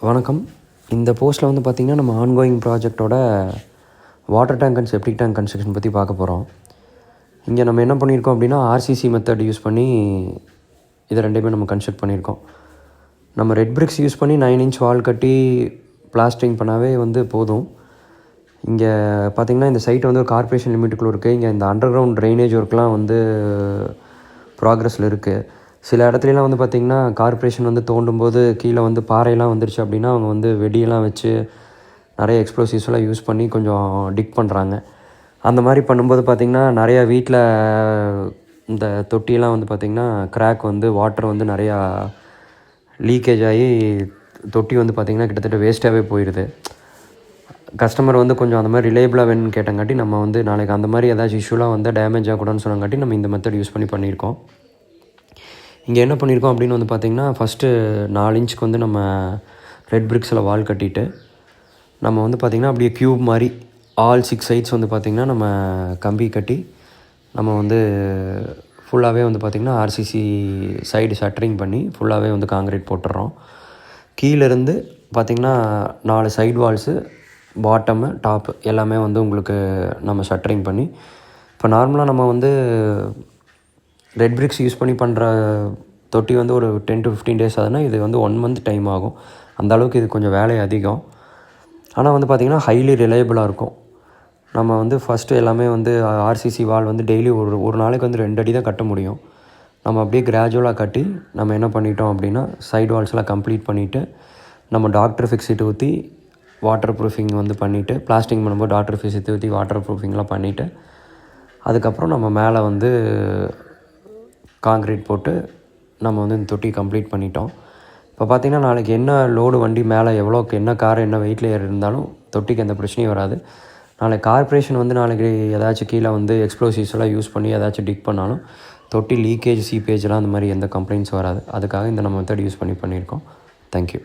வணக்கம். இந்த போஸ்ட்டில் வந்து பார்த்திங்கன்னா நம்ம ஆன்கோயிங் ப்ராஜெக்டோட water tank and septic tank construction பற்றி பார்க்க போகிறோம். இங்கே நம்ம என்ன பண்ணியிருக்கோம் அப்படின்னா ஆர்சிசி மெத்தட் யூஸ் பண்ணி இதை ரெண்டையுமே நம்ம கன்ஸ்ட்ரக்ட் பண்ணியிருக்கோம். நம்ம ரெட் பிரிக்ஸ் யூஸ் பண்ணி 9 இன்ச் வால் கட்டி பிளாஸ்டரிங் பண்ணாவே வந்து போதும். இங்கே பார்த்திங்கன்னா இந்த சைட் வந்து ஒரு கார்ப்பரேஷன் லிமிட்டுக்குள்ளே இருக்குது. இங்கே இந்த அண்டர் கிரவுண்ட் ட்ரைனேஜ் ஒர்க்லாம் வந்து ப்ராக்ரஸில் இருக்குது. சில இடத்துலலாம் வந்து பார்த்திங்கன்னா கார்ப்பரேஷன் வந்து தோண்டும்போது கீழே வந்து பாறையெல்லாம் வந்துருச்சு அப்படின்னா அவங்க வந்து வெடியெல்லாம் வச்சு நிறைய எக்ஸ்ப்ளோசிவ்ஸ்லாம் யூஸ் பண்ணி கொஞ்சம் டிக் பண்ணுறாங்க. அந்த மாதிரி பண்ணும்போது பார்த்திங்கன்னா நிறையா வீட்டில் இந்த தொட்டியெல்லாம் வந்து பார்த்திங்கன்னா கிராக் வந்து வாட்டர் வந்து நிறையா லீக்கேஜ் ஆகி தொட்டி வந்து பார்த்திங்கன்னா கிட்டத்தட்ட வேஸ்ட்டாகவே போயிடுது. கஸ்டமர் வந்து கொஞ்சம் அந்த மாதிரி ரிலேபிளாக வேணும்னு கேட்டங்காட்டி நம்ம வந்து நாளைக்கு அந்த மாதிரி ஏதாச்சும் இஷ்யூலாம் வந்து டேமேஜ் ஆகக்கூடாதுன்னு சொன்னங்காட்டி நம்ம இந்த மெத்தட் யூஸ் பண்ணி பண்ணியிருக்கோம். இங்கே என்ன பண்ணியிருக்கோம் அப்படின்னு வந்து பார்த்திங்கன்னா ஃபஸ்ட்டு 4 இன்ச்சுக்கு வந்து நம்ம ரெட் பிரிக்ஸில் வால் கட்டிட்டு நம்ம வந்து பார்த்திங்கன்னா அப்படியே க்யூப் மாதிரி ஆல் 6 சைட்ஸ் வந்து பார்த்திங்கன்னா நம்ம கம்பி கட்டி நம்ம வந்து ஃபுல்லாகவே வந்து பார்த்திங்கன்னா ஆர்சிசி சைடு ஷட்டரிங் பண்ணி ஃபுல்லாகவே வந்து காங்கிரீட் போட்டுடுறோம். கீழேருந்து பார்த்திங்கன்னா 4 சைடு வால்ஸு பாட்டமு டாப்பு எல்லாமே வந்து உங்களுக்கு நம்ம ஷட்டரிங் பண்ணி இப்போ நார்மலாக நம்ம வந்து ரெட் பிரிக்ஸ் யூஸ் பண்ணி பண்ணுற தொட்டி வந்து ஒரு 10 to 15 டேஸ் ஆகுதுன்னா இது வந்து 1 month டைம் ஆகும். அந்த அளவுக்கு இது கொஞ்சம் வேலை அதிகம். ஆனால் வந்து பார்த்திங்கன்னா ஹைலி ரிலையபிளாக இருக்கும். நம்ம வந்து ஃபஸ்ட்டு எல்லாமே வந்து ஆர்சிசி வால் வந்து டெய்லி ஒரு நாளைக்கு வந்து 2 அடி தான் கட்ட முடியும். நம்ம அப்படியே கிராஜுவலாக கட்டி நம்ம என்ன பண்ணிட்டோம் அப்படின்னா சைடு வால்ஸ்லாம் கம்ப்ளீட் பண்ணிவிட்டு நம்ம டாக்டர் ஃபிக்ஸிட்டு ஊற்றி வாட்டர் ப்ரூஃபிங் வந்து பண்ணிவிட்டு பிளாஸ்டிங் பண்ணும்போது டாக்டர் ஃபிக்ஸிட்டு ஊற்றி வாட்டர் ப்ரூஃபிங்லாம் பண்ணிவிட்டு அதுக்கப்புறம் நம்ம மேலே வந்து காங்க்ரீட் போட்டு நம்ம வந்து இந்த தொட்டி கம்ப்ளீட் பண்ணிட்டோம். இப்போ பார்த்திங்கன்னா நாளைக்கு என்ன லோடு வண்டி மேலே எவ்வளோக்கு என்ன கார் என்ன வெயிட்டில் இருந்தாலும் தொட்டிக்கு எந்த பிரச்சனையும் வராது. நாளைக்கு கார்ப்பரேஷன் வந்து நாளைக்கு ஏதாச்சும் கீழே வந்து எக்ஸ்ப்ளோசிவ்ஸ்லாம் யூஸ் பண்ணி ஏதாச்சும் டிக் பண்ணாலும் தொட்டி லீக்கேஜ் சீப்பேஜ்லாம் அந்த மாதிரி எந்த கம்ப்ளைண்ட்ஸ் வராது. அதுக்காக இந்த நம்ம மெத்தட் யூஸ் பண்ணியிருக்கோம். தேங்க்யூ.